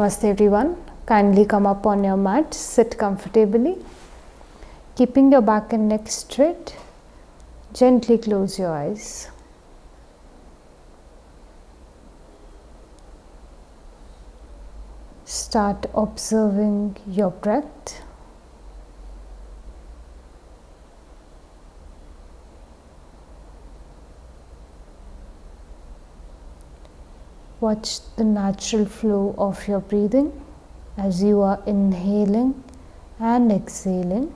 Namaste everyone. Kindly come up on your mat, sit comfortably, keeping your back and neck straight. Gently close your eyes. Start observing your breath. Watch the natural flow of your breathing as you are inhaling and exhaling.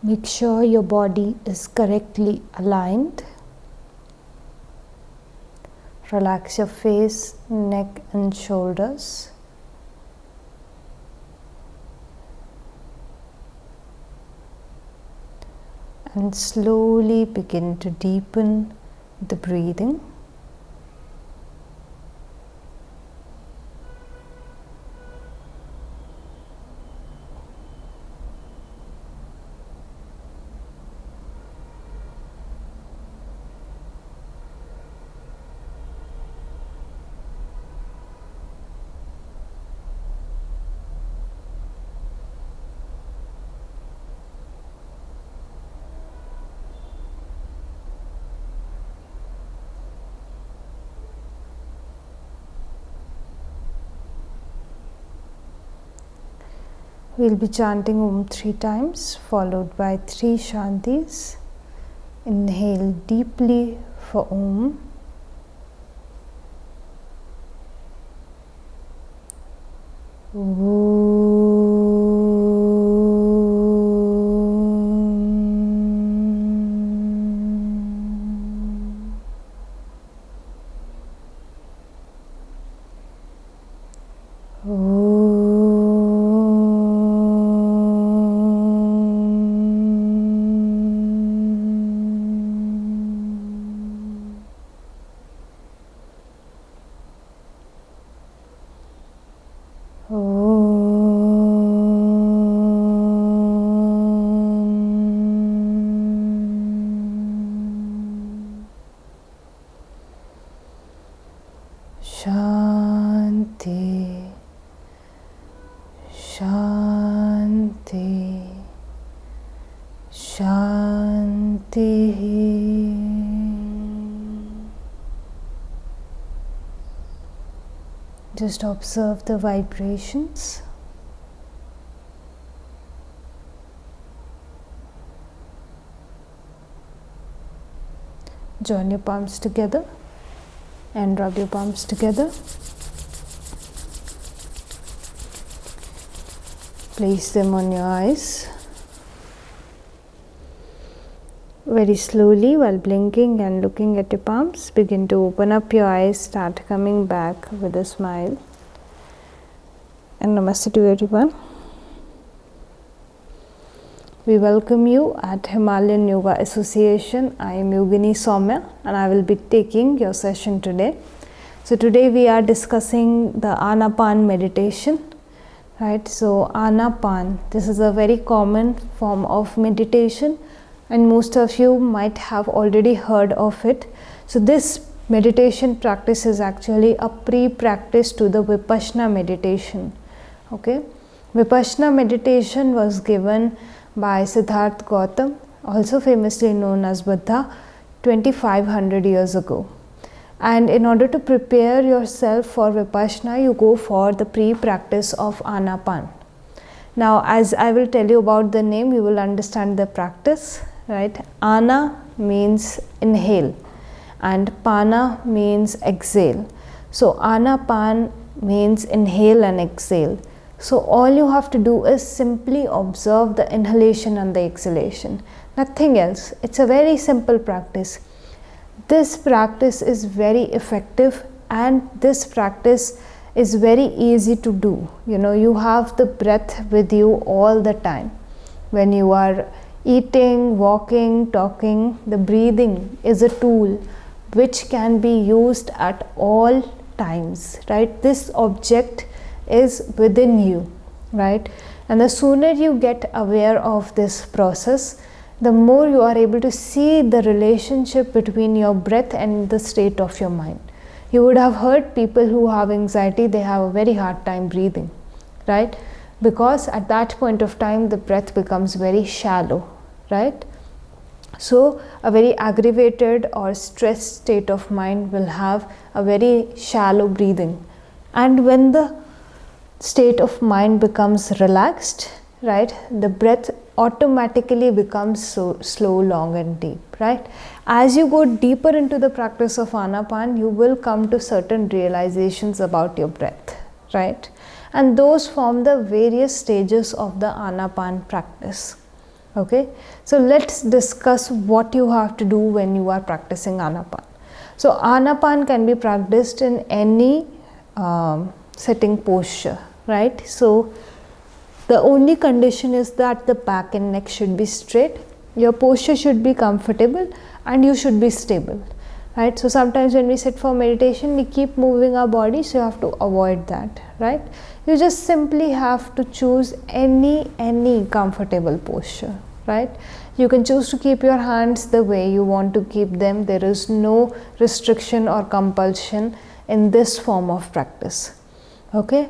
Make sure your body is correctly aligned. Relax your face, neck and shoulders. And slowly begin to deepen the breathing. We'll be chanting Om 3 times, followed by 3 Shantis. Inhale deeply for Om. Shanti, Shanti, Shanti. Just observe the vibrations. Join your palms together and rub your palms together. Place them on your eyes. Very slowly, while blinking and looking at your palms, begin to open up your eyes, start coming back with a smile. And Namaste to everyone. We welcome you at Himalayan Yoga Association. I am Yogini Soumya and I will be taking your session today. So today we are discussing the Anapan meditation. Right? So Anapan, this is a very common form of meditation and most of you might have already heard of it. So this meditation practice is actually a pre-practice to the Vipassana meditation. Okay? Vipassana meditation was given by Siddhartha Gautama, also famously known as Buddha, 2500 years ago. And in order to prepare yourself for Vipassana, you go for the pre-practice of Anapan. Now, as I will tell you about the name, you will understand the practice, right? Ana means inhale and Pana means exhale. So, Anapan means inhale and exhale. So all you have to do is simply observe the inhalation and the exhalation, nothing else. It's a very simple practice. This practice is very effective and this practice is very easy to do. You know, you have the breath with you all the time. When you are Eating, walking, talking, the breathing is a tool which can be used at all times, right? This object is within you, right? And the sooner you get aware of this process, the more you are able to see the relationship between your breath and the state of your mind. You would have heard people who have anxiety, they have a very hard time breathing, right? Because at that point of time, the breath becomes very shallow, right? So a very aggravated or stressed state of mind will have a very shallow breathing. And when the state of mind becomes relaxed, right, the breath automatically becomes so slow, long and deep, right? As you go deeper into the practice of Anapan, you will come to certain realizations about your breath, right? And those form the various stages of the Anapan practice. Okay, so let's discuss what you have to do when you are practicing Anapan. So Anapan can be practiced in any sitting posture, right? So the only condition is that the back and neck should be straight, your posture should be comfortable, and you should be stable, right? So sometimes when we sit for meditation, we keep moving our body, so you have to avoid that, right? You just simply have to choose any comfortable posture, right? You can choose to keep your hands the way you want to keep them. There is no restriction or compulsion in this form of practice. Okay,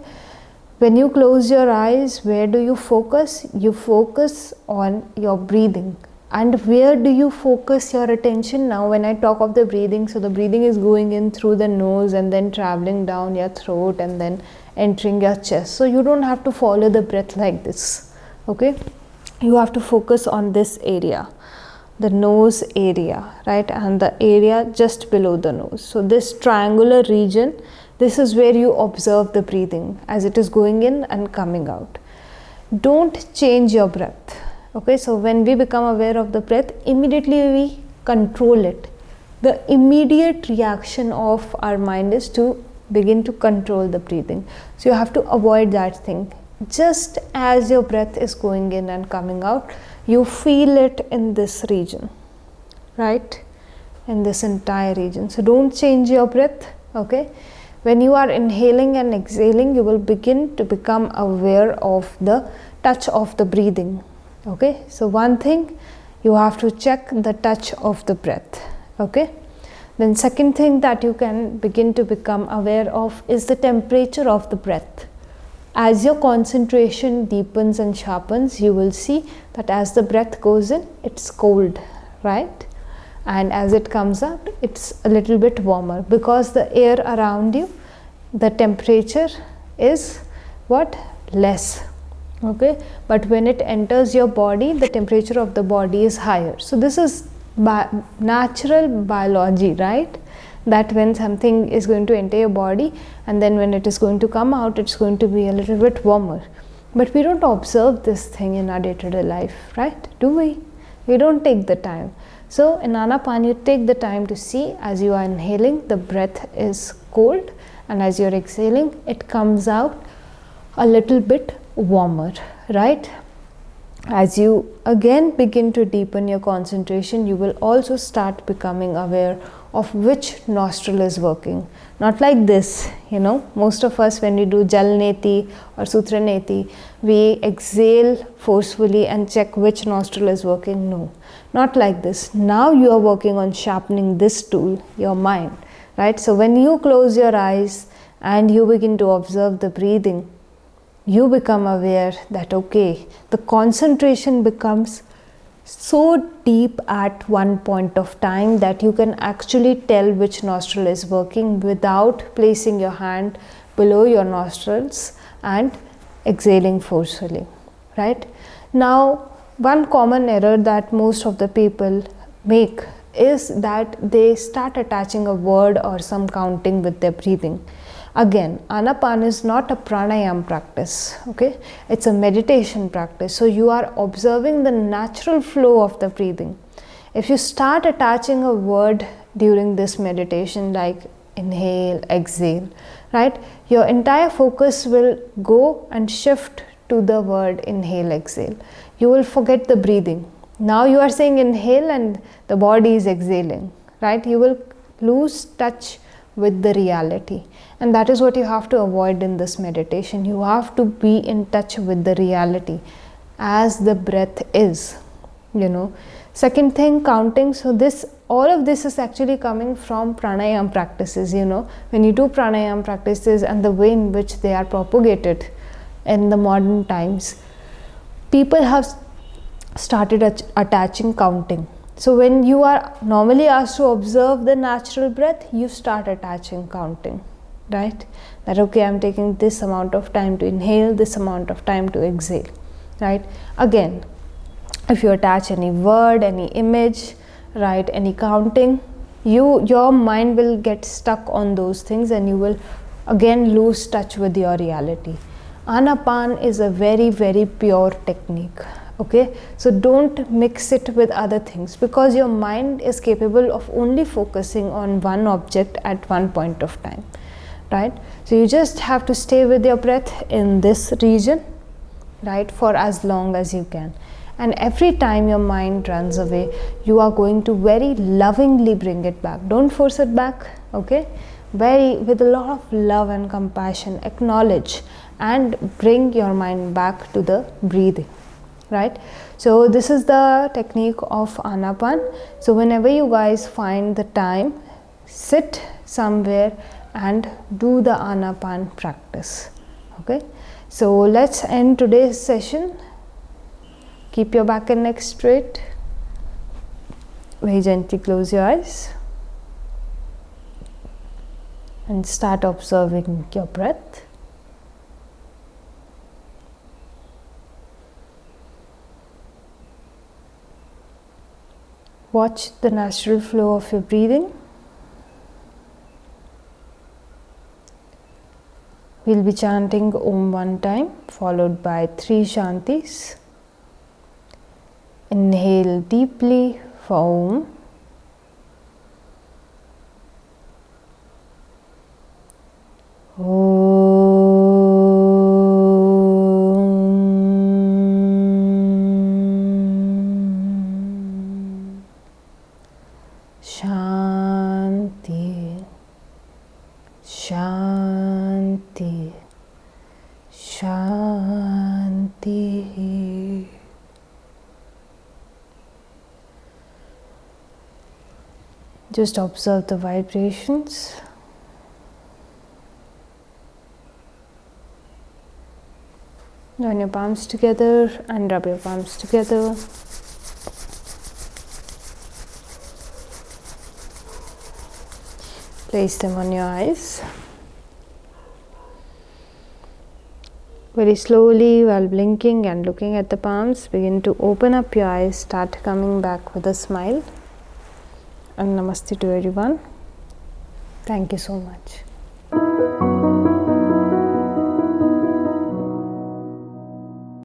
when you close your eyes, where do you focus? You focus on your breathing. And where do you focus your attention? Now when I talk of the breathing, so the breathing is going in through the nose and then traveling down your throat and then entering your chest. So you don't have to follow the breath like this, okay? You have to focus on this area, the nose area, right? And the area just below the nose. So this triangular region, this is where you observe the breathing as it is going in and coming out. Don't change your breath. Okay, so when we become aware of the breath, immediately we control it. The immediate reaction of our mind is to begin to control the breathing. So you have to avoid that thing. Just as your breath is going in and coming out, you feel it in this region, right? In this entire region. So don't change your breath, okay? When you are inhaling and exhaling, you will begin to become aware of the touch of the breathing. Okay, so one thing, you have to check the touch of the breath. Okay, then second thing that you can begin to become aware of is the temperature of the breath. As your concentration deepens and sharpens, you will see that as the breath goes in, it's cold, right? And as it comes out, it's a little bit warmer because the air around you, the temperature is what? Less. Okay, but when it enters your body, the temperature of the body is higher. So this is natural biology, right? That when something is going to enter your body and then when it is going to come out, it's going to be a little bit warmer. But we don't observe this thing in our day-to-day life, right? Do we? We don't take the time. So in Anapan, you take the time to see as you are inhaling, the breath is cold, and as you're exhaling, it comes out a little bit warmer, right? As you again begin to deepen your concentration, you will also start becoming aware of which nostril is working. Not like this, you know, most of us when we do Jalneti or Sutraneti, we exhale forcefully and check which nostril is working. No, not like this. Now you are working on sharpening this tool, your mind, right? So when you close your eyes and you begin to observe the breathing, you become aware that, okay, the concentration becomes so deep at one point of time that you can actually tell which nostril is working without placing your hand below your nostrils and exhaling forcefully, right? Now, one common error that most of the people make is that they start attaching a word or some counting with their breathing. Again, Anapan is not a pranayam practice, okay? It's a meditation practice. So you are observing the natural flow of the breathing. If you start attaching a word during this meditation like inhale, exhale, right? Your entire focus will go and shift to the word inhale, exhale. You will forget the breathing, Now you are saying inhale and the body is exhaling, right? You will lose touch with the reality, and that is what you have to avoid in this meditation. You have to be in touch with the reality as the breath is, Second thing, counting. So this, all of this is actually coming from pranayama practices. When you do pranayama practices and the way in which they are propagated in the modern times, people have started attaching counting. So when you are normally asked to observe the natural breath, you start attaching counting, right? That okay, I'm taking this amount of time to inhale, this amount of time to exhale, right? Again, if you attach any word, any image, right, any counting, your mind will get stuck on those things and you will again lose touch with your reality. Anapan is a very, very pure technique. Okay, so don't mix it with other things, because your mind is capable of only focusing on one object at one point of time, right? So you just have to stay with your breath in this region, right, for as long as you can. And every time your mind runs away, you are going to very lovingly bring it back. Don't force it back, okay? With a lot of love and compassion, acknowledge and bring your mind back to the breathing. Right? So this is the technique of Anapan. So whenever you guys find the time, sit somewhere and do the Anapan practice. Okay? So let's end today's session. Keep your back and neck straight. Very gently close your eyes and start observing your breath. Watch the natural flow of your breathing. We'll be chanting Om one time, followed by 3 Shantis. Inhale deeply for Om. Shanti, Shanti, Shanti. Just observe the vibrations. Join your palms together and rub your palms together. Place them on your eyes. Very slowly, while blinking and looking at the palms, begin to open up your eyes, start coming back with a smile. And namaste to everyone. Thank you so much.